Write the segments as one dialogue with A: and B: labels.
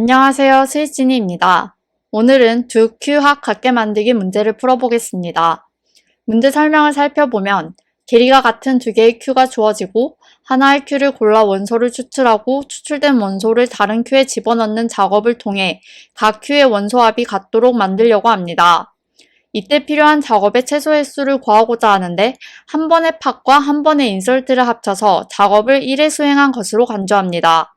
A: 안녕하세요. 스위치니입니다. 오늘은 두 Q합 같게 만들기 문제를 풀어보겠습니다. 문제 설명을 살펴보면 길이가 같은 두 개의 Q가 주어지고 하나의 Q를 골라 원소를 추출하고 추출된 원소를 다른 Q에 집어넣는 작업을 통해 각 Q의 원소합이 같도록 만들려고 합니다. 이때 필요한 작업의 최소 횟수를 구하고자 하는데 한 번의 팟과 한 번의 인설트를 합쳐서 작업을 1회 수행한 것으로 간주합니다.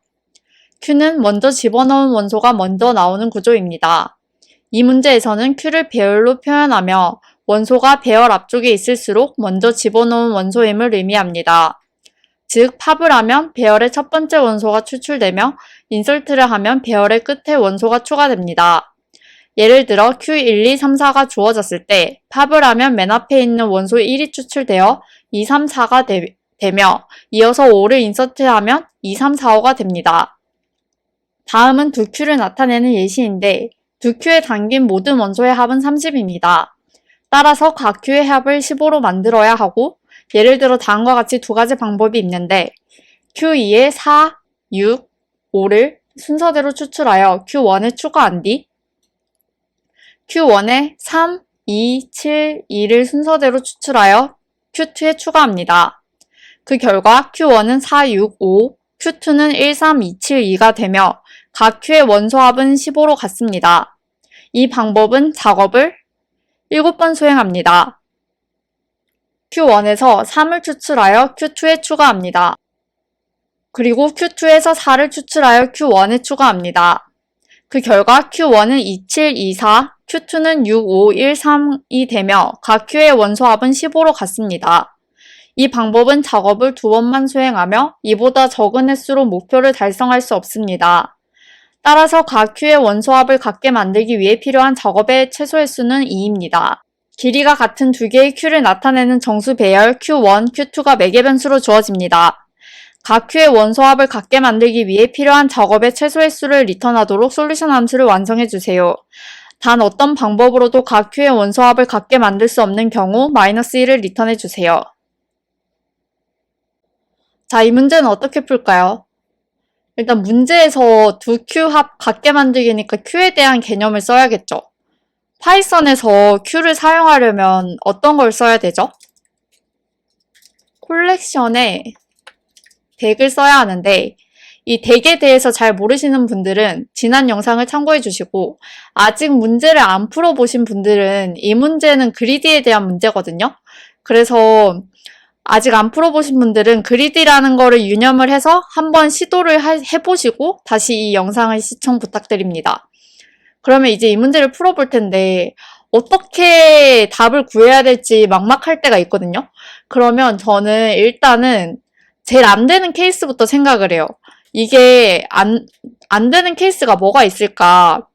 A: Q는 먼저 집어넣은 원소가 먼저 나오는 구조입니다. 이 문제에서는 Q를 배열로 표현하며 원소가 배열 앞쪽에 있을수록 먼저 집어넣은 원소임을 의미합니다. 즉, 팝을 하면 배열의 첫 번째 원소가 추출되며 인설트를 하면 배열의 끝에 원소가 추가됩니다. 예를 들어 Q1, 2, 3, 4가 주어졌을 때 팝을 하면 맨 앞에 있는 원소 1이 추출되어 2, 3, 4가 되며 이어서 5를 인서트하면 2, 3, 4, 5가 됩니다. 다음은 두 Q를 나타내는 예시인데 두 Q에 담긴 모든 원소의 합은 30입니다. 따라서 각 Q의 합을 15로 만들어야 하고 예를 들어 다음과 같이 두 가지 방법이 있는데 Q2에 4, 6, 5를 순서대로 추출하여 Q1에 추가한 뒤 Q1에 3, 2, 7, 2를 순서대로 추출하여 Q2에 추가합니다. 그 결과 Q1은 4, 6, 5, Q2는 1, 3, 2, 7, 2가 되며 각 Q의 원소합은 15로 같습니다. 이 방법은 작업을 7번 수행합니다. Q1에서 3을 추출하여 Q2에 추가합니다. 그리고 Q2에서 4를 추출하여 Q1에 추가합니다. 그 결과 Q1은 2, 7, 2, 4, Q2는 6, 5, 1, 3이 되며 각 Q의 원소합은 15로 같습니다. 이 방법은 작업을 2번만 수행하며 이보다 적은 횟수로 목표를 달성할 수 없습니다. 따라서 각 Q의 원소합을 같게 만들기 위해 필요한 작업의 최소 횟수는 2입니다. 길이가 같은 두 개의 Q를 나타내는 정수 배열 Q1, Q2가 매개 변수로 주어집니다. 각 Q의 원소합을 같게 만들기 위해 필요한 작업의 최소 횟수를 리턴하도록 솔루션 함수를 완성해주세요. 단 어떤 방법으로도 각 Q의 원소합을 같게 만들 수 없는 경우 -1을 리턴해주세요. 자, 이 문제는 어떻게 풀까요? 일단 문제에서 두 Q 합 같게 만들기니까 Q에 대한 개념을 써야겠죠. 파이썬에서 Q를 사용하려면 어떤 걸 써야 되죠? 콜렉션에 덱을 써야 하는데 이 덱에 대해서 잘 모르시는 분들은 지난 영상을 참고해 주시고 아직 문제를 안 풀어보신 분들은 이 문제는 그리디에 대한 문제거든요. 그래서 아직 안 풀어보신 분들은 그리디라는 거를 유념을 해서 한번 시도를 해보시고 다시 이 영상을 시청 부탁드립니다. 그러면 이제 이 문제를 풀어볼 텐데 어떻게 답을 구해야 될지 막막할 때가 있거든요. 그러면 저는 일단은 제일 안 되는 케이스부터 생각을 해요. 이게 안 되는 케이스가 뭐가 있을까?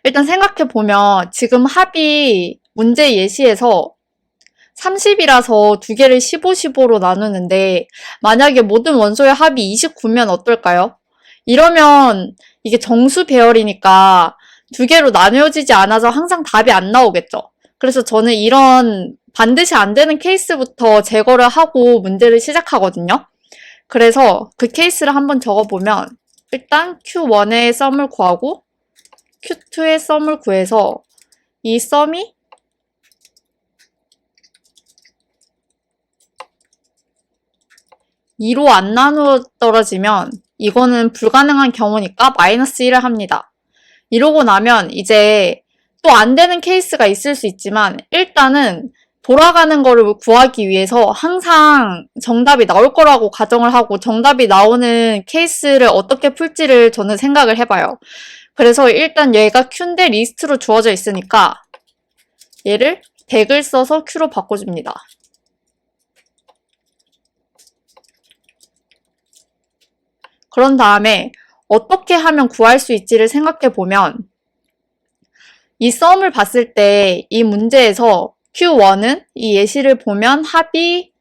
A: 일단 생각해보면 지금 합이 문제 예시에서 30이라서 두 개를 15, 15로 나누는데 만약에 모든 원소의 합이 29면 어떨까요? 이러면 이게 정수 배열이니까 두 개로 나뉘어지지 않아서 항상 답이 안 나오겠죠. 그래서 저는 이런 반드시 안 되는 케이스부터 제거를 하고 문제를 시작하거든요. 그래서 그 케이스를 한번 적어보면 일단 Q1의 썸을 구하고 Q2의 썸을 구해서 이 썸이 2로 안 나누어 떨어지면 이거는 불가능한 경우니까 -1을 합니다. 이러고 나면 이제 또 안 되는 케이스가 있을 수 있지만 일단은 돌아가는 거를 구하기 위해서 항상 정답이 나올 거라고 가정을 하고 정답이 나오는 케이스를 어떻게 풀지를 저는 생각을 해봐요. 그래서 일단 얘가 Q인데 리스트로 주어져 있으니까 얘를 100을 써서 Q로 바꿔줍니다. 그런 다음에 어떻게 하면 구할 수 있지를 생각해보면 이 썸을 봤을 때 이 문제에서 Q1은 이 예시를 보면 합이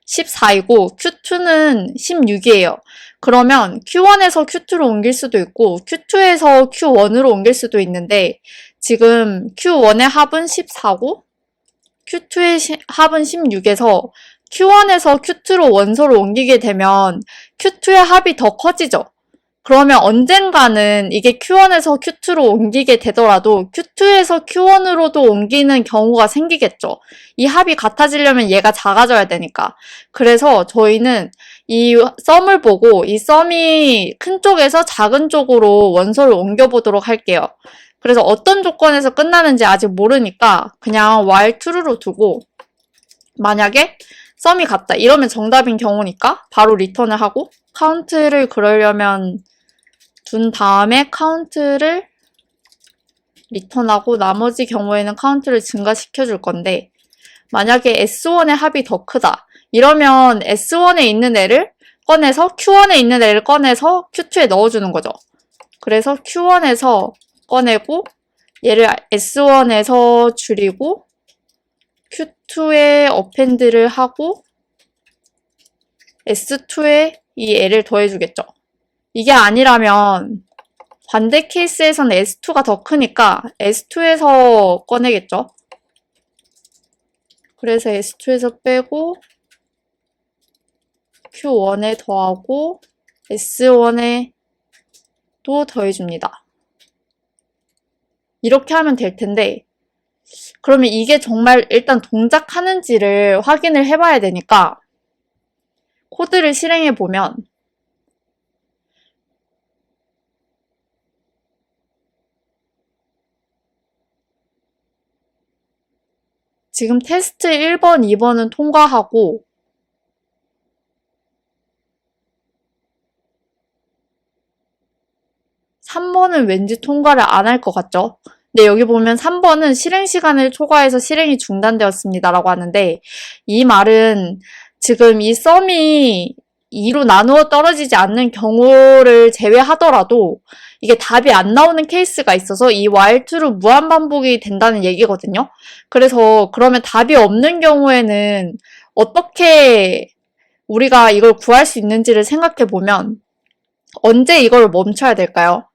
A: 14이고 Q2는 16이에요. 그러면 Q1에서 Q2로 옮길 수도 있고 Q2에서 Q1으로 옮길 수도 있는데 지금 Q1의 합은 14고 Q2의 합은 16에서 Q1에서 Q2로 원소를 옮기게 되면 Q2의 합이 더 커지죠. 그러면 언젠가는 이게 Q1에서 Q2로 옮기게 되더라도 Q2에서 Q1으로도 옮기는 경우가 생기겠죠. 이 합이 같아지려면 얘가 작아져야 되니까. 그래서 저희는 이 썸을 보고 이 썸이 큰 쪽에서 작은 쪽으로 원소를 옮겨보도록 할게요. 그래서 어떤 조건에서 끝나는지 아직 모르니까 그냥 while true로 두고, 만약에 썸이 같다 이러면 정답인 경우니까 바로 리턴을 하고, 카운트를 그러려면 둔 다음에 카운트를 리턴하고, 나머지 경우에는 카운트를 증가시켜 줄 건데, 만약에 S1의 합이 더 크다 이러면 S1에 있는 애를 꺼내서 Q1에 있는 애를 꺼내서 Q2에 넣어주는 거죠. 그래서 Q1에서 꺼내고 얘를 S1에서 줄이고 Q2에 어펜드를 하고 S2에 이 애를 더해주겠죠. 이게 아니라면 반대 케이스에서는 S2가 더 크니까 S2에서 꺼내겠죠. 그래서 S2에서 빼고 Q1에 더하고 S1에 또 더해줍니다. 이렇게 하면 될 텐데, 그러면 이게 정말 일단 동작하는지를 확인을 해봐야 되니까 코드를 실행해 보면 지금 테스트 1번, 2번은 통과하고 3번은 왠지 통과를 안 할 것 같죠? 근데 여기 보면 3번은 실행 시간을 초과해서 실행이 중단되었습니다 라고 하는데, 이 말은 지금 이 썸이 2로 나누어 떨어지지 않는 경우를 제외하더라도 이게 답이 안 나오는 케이스가 있어서 이 while true로 무한 반복이 된다는 얘기거든요. 그래서 그러면 답이 없는 경우에는 어떻게 우리가 이걸 구할 수 있는지를 생각해 보면 언제 이걸 멈춰야 될까요?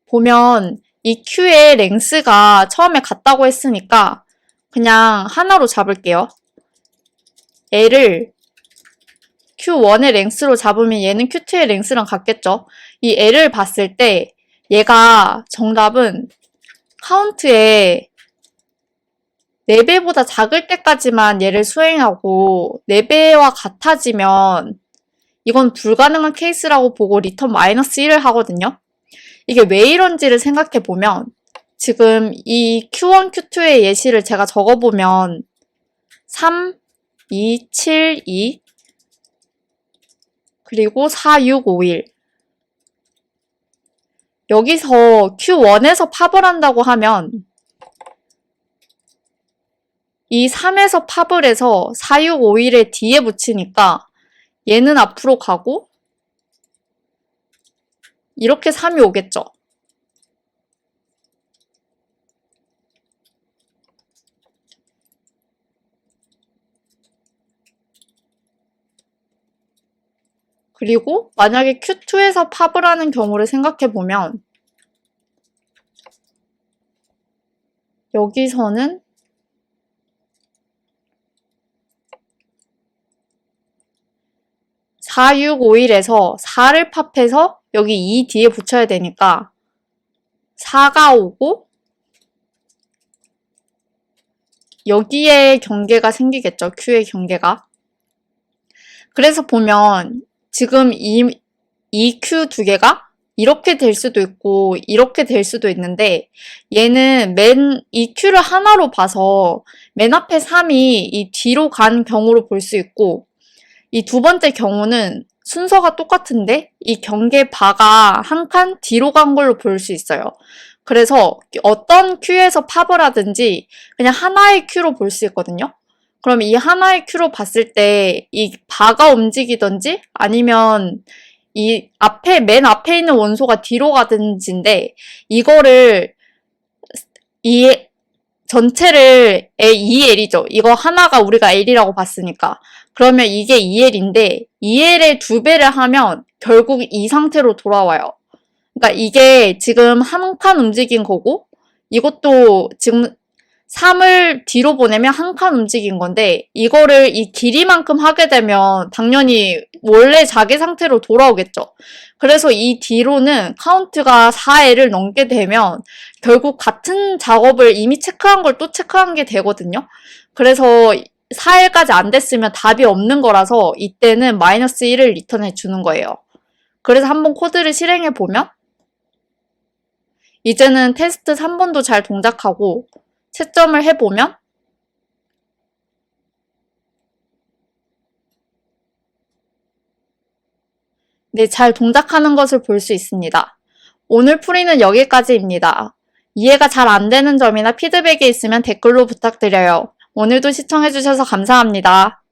A: 보면 이 Q의 랭스가 처음에 같다고 했으니까 그냥 하나로 잡을게요. L을 Q1의 랭스로 잡으면 얘는 Q2의 랭스랑 같겠죠. 이 L을 봤을 때 얘가 정답은 카운트에 4배보다 작을 때까지만 얘를 수행하고 4배와 같아지면 이건 불가능한 케이스라고 보고 리턴 -1을 하거든요. 이게 왜 이런지를 생각해보면 지금 이 Q1, Q2의 예시를 제가 적어보면 3, 2, 7, 2 그리고 4, 6, 5, 1 여기서 Q1에서 팝을 한다고 하면 이 3에서 팝을 해서 4, 6, 5, 1에 뒤에 붙이니까 얘는 앞으로 가고 이렇게 3이 오겠죠. 그리고 만약에 Q2에서 팝을 하는 경우를 생각해보면 여기서는 4, 6, 5, 1에서 4를 팝해서 여기 2 뒤에 붙여야 되니까 4가 오고 여기에 경계가 생기겠죠. Q의 경계가. 그래서 보면 지금 이 Q 두 개가 이렇게 될 수도 있고 이렇게 될 수도 있는데 얘는 이 Q를 하나로 봐서 맨 앞에 3이 이 뒤로 간 경우로 볼 수 있고 이 두 번째 경우는 순서가 똑같은데 이 경계 바가 한 칸 뒤로 간 걸로 볼 수 있어요. 그래서 어떤 Q에서 팝을 하든지 그냥 하나의 Q로 볼 수 있거든요. 그럼 이 하나의 Q로 봤을 때 이 바가 움직이든지 아니면 이 맨 앞에 있는 원소가 뒤로 가든지인데 이거를 이 전체를 2L이죠. 이거 하나가 우리가 L이라고 봤으니까. 그러면 이게 2L인데 2L의 2배를 하면 결국 이 상태로 돌아와요. 그러니까 이게 지금 한 칸 움직인 거고 이것도 지금 3을 뒤로 보내면 한 칸 움직인 건데 이거를 이 길이만큼 하게 되면 당연히 원래 자기 상태로 돌아오겠죠. 그래서 이 뒤로는 카운트가 4L을 넘게 되면 결국 같은 작업을 이미 체크한 걸 또 체크한 게 되거든요. 그래서 4L까지 안 됐으면 답이 없는 거라서 이때는 마이너스 1을 리턴해 주는 거예요. 그래서 한번 코드를 실행해 보면 이제는 테스트 3번도 잘 동작하고 채점을 해보면 네, 잘 동작하는 것을 볼 수 있습니다. 오늘 풀이는 여기까지입니다. 이해가 잘 안 되는 점이나 피드백이 있으면 댓글로 부탁드려요. 오늘도 시청해주셔서 감사합니다.